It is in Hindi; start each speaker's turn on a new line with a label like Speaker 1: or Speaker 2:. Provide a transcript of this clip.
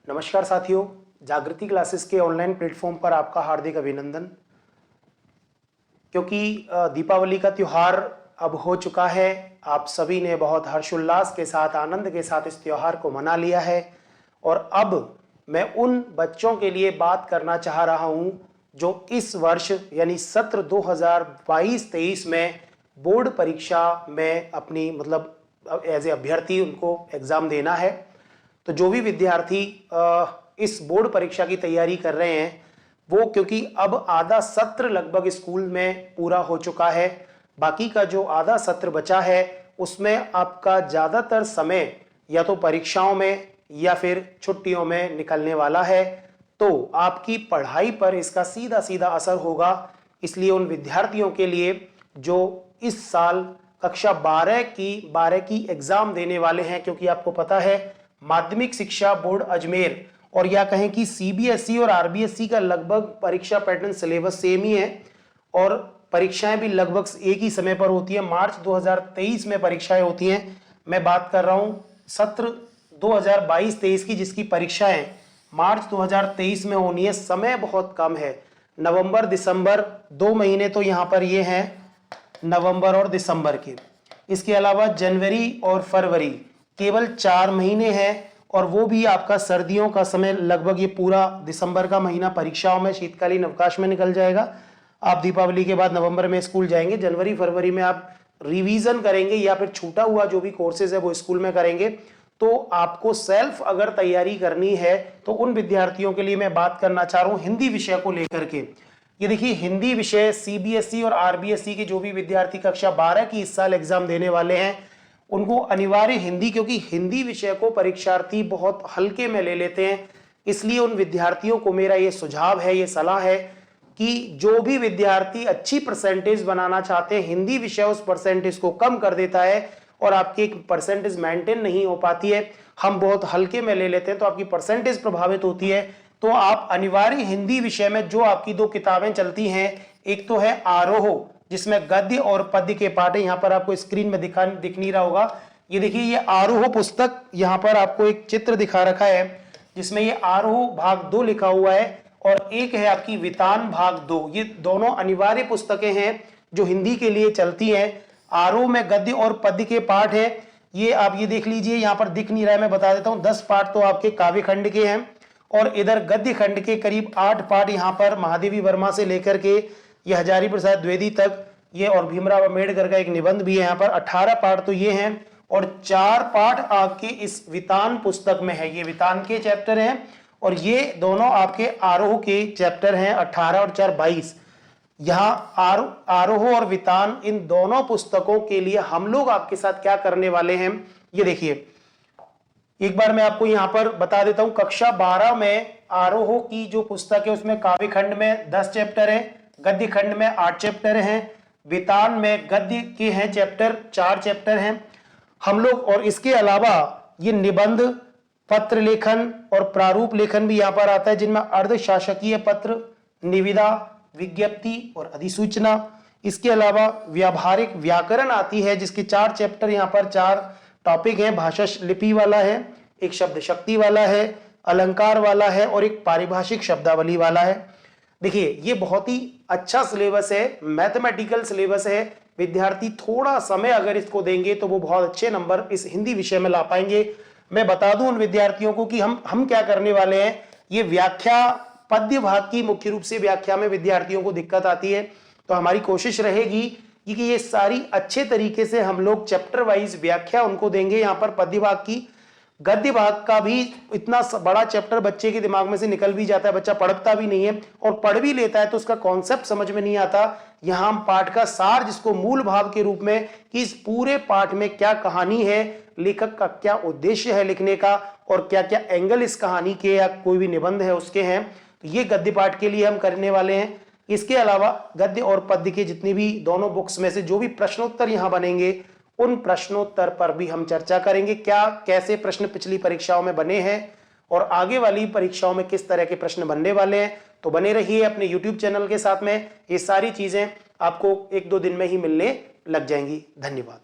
Speaker 1: नमस्कार साथियों, जागृति क्लासेस के ऑनलाइन प्लेटफॉर्म पर आपका हार्दिक अभिनंदन। क्योंकि दीपावली का त्यौहार अब हो चुका है, आप सभी ने बहुत हर्षोल्लास के साथ, आनंद के साथ इस त्यौहार को मना लिया है। और अब मैं उन बच्चों के लिए बात करना चाह रहा हूं जो इस वर्ष यानी सत्र 2022-23 में बोर्ड परीक्षा में अपनी एज ए अभ्यर्थी उनको एग्जाम देना है। तो जो भी विद्यार्थी इस बोर्ड परीक्षा की तैयारी कर रहे हैं वो, क्योंकि अब आधा सत्र लगभग स्कूल में पूरा हो चुका है, बाकी का जो आधा सत्र बचा है उसमें आपका ज़्यादातर समय या तो परीक्षाओं में या फिर छुट्टियों में निकलने वाला है। तो आपकी पढ़ाई पर इसका सीधा सीधा असर होगा। इसलिए उन विद्यार्थियों के लिए जो इस साल कक्षा 12 की एग्जाम देने वाले हैं, क्योंकि आपको पता है माध्यमिक शिक्षा बोर्ड अजमेर और या कहें कि सीबीएसई और आरबीएसई का लगभग परीक्षा पैटर्न सिलेबस सेम ही है और परीक्षाएं भी लगभग एक ही समय पर होती है। मार्च 2023 में परीक्षाएं होती हैं। मैं बात कर रहा हूं सत्र 2022-23 की, जिसकी परीक्षाएं मार्च 2023 में होनी है। समय बहुत कम है, नवंबर दिसंबर 2 महीने तो यहाँ पर ये हैं, नवंबर और दिसंबर के। इसके अलावा जनवरी और फरवरी केवल 4 महीने हैं और वो भी आपका सर्दियों का समय, लगभग ये पूरा दिसंबर का महीना परीक्षाओं में, शीतकालीन अवकाश में निकल जाएगा। आप दीपावली के बाद नवंबर में स्कूल जाएंगे, जनवरी फरवरी में आप रिवीजन करेंगे या फिर छूटा हुआ जो भी कोर्सेज है वो स्कूल में करेंगे। तो आपको सेल्फ अगर तैयारी करनी है तो उन विद्यार्थियों के लिए मैं बात करना चाह रहा हूँ हिंदी विषय को लेकर के। ये देखिए, हिंदी विषय सीबीएसई और आरबीएसई के जो भी विद्यार्थी कक्षा 12 की इस साल एग्जाम देने वाले हैं उनको अनिवार्य हिंदी, क्योंकि हिंदी विषय को परीक्षार्थी बहुत हल्के में ले लेते हैं। इसलिए उन विद्यार्थियों को मेरा ये सुझाव है, ये सलाह है कि जो भी विद्यार्थी अच्छी परसेंटेज बनाना चाहते हैं, हिंदी विषय उस परसेंटेज को कम कर देता है और आपकी एक परसेंटेज मेंटेन नहीं हो पाती है, हम बहुत हल्के में ले लेते हैं तो आपकी परसेंटेज प्रभावित होती है। तो आप अनिवार्य हिंदी विषय में जो आपकी 2 किताबें चलती हैं, एक तो है आरोह जिसमें गद्य और पद्य के पाठ है, यहाँ पर आपको स्क्रीन में दिख नहीं रहा होगा। ये देखिए, ये आरोह पुस्तक, यहाँ पर आपको एक चित्र दिखा रखा है जिसमें ये आरोह भाग 2 लिखा हुआ है और एक है आपकी वितान भाग 2। ये दोनों अनिवार्य पुस्तकें हैं जो हिंदी के लिए चलती हैं। आरोह में गद्य और पद्य के पाठ है, ये आप ये देख लीजिए, यहाँ पर दिख नहीं रहा है, मैं बता देता हूँ। 10 पाठ तो आपके काव्य खंड के हैं और इधर गद्य खंड के करीब 8 पाठ यहाँ पर महादेवी वर्मा से लेकर के ये हजारी प्रसाद द्विवेदी तक, ये और भीमराव अम्बेडकर का एक निबंध भी है। यहाँ पर 18 पाठ तो ये हैं और 4 पाठ आपके इस वितान पुस्तक में है। ये वितान के चैप्टर हैं और ये दोनों आपके आरोह के चैप्टर हैं, 18 और 4 22। यहाँ आरोह और वितान, इन दोनों पुस्तकों के लिए हम लोग आपके साथ क्या करने वाले हैं, ये देखिए। एक बार मैं आपको यहाँ पर बता देता हूँ, कक्षा 12 में आरोह की जो पुस्तक है उसमें काव्य खंड में 10 चैप्टर है, गद्य खंड में 8 चैप्टर हैं, वितान में गद्य के हैं चैप्टर 4 चैप्टर हैं हम लोग। और इसके अलावा ये निबंध, पत्र लेखन और प्रारूप लेखन भी यहाँ पर आता है, जिनमें अर्धशासकीय पत्र, निविदा, विज्ञप्ति और अधिसूचना। इसके अलावा व्यावहारिक व्याकरण आती है जिसके 4 चैप्टर, यहाँ पर 4 टॉपिक हैं। भाषा लिपि वाला है, एक शब्द शक्ति वाला है, अलंकार वाला है और एक पारिभाषिक शब्दावली वाला है। देखिए, ये बहुत ही अच्छा सिलेबस है, मैथमेटिकल सिलेबस है। विद्यार्थी थोड़ा समय अगर इसको देंगे तो वो बहुत अच्छे नंबर इस हिंदी विषय में ला पाएंगे। मैं बता दूं उन विद्यार्थियों को कि हम क्या करने वाले हैं। ये व्याख्या, पद्य भाग की मुख्य रूप से व्याख्या में विद्यार्थियों को दिक्कत आती है, तो हमारी कोशिश रहेगी कि ये सारी अच्छे तरीके से हम लोग चैप्टर वाइज व्याख्या उनको देंगे। यहाँ पर पद्य भाग की, गद्य भाग का भी इतना बड़ा चैप्टर बच्चे के दिमाग में से निकल भी जाता है, बच्चा पढ़ता भी नहीं है और पढ़ भी लेता है तो उसका कॉन्सेप्ट समझ में नहीं आता। यहाँ हम पाठ का सार, जिसको मूल भाव के रूप में कि इस पूरे पाठ में क्या कहानी है, लेखक का क्या उद्देश्य है लिखने का और क्या क्या एंगल इस कहानी के या कोई भी निबंध है उसके हैं, तो ये गद्य पाठ के लिए हम करने वाले हैं। इसके अलावा गद्य और पद्य के जितनी भी दोनों बुक्स में से जो भी प्रश्नोत्तर यहाँ बनेंगे उन प्रश्नोत्तर पर भी हम चर्चा करेंगे। क्या कैसे प्रश्न पिछली परीक्षाओं में बने हैं और आगे वाली परीक्षाओं में किस तरह के प्रश्न बनने वाले हैं। तो बने रहिए अपने YouTube चैनल के साथ में, ये सारी चीजें आपको 1-2 दिन में ही मिलने लग जाएंगी। धन्यवाद।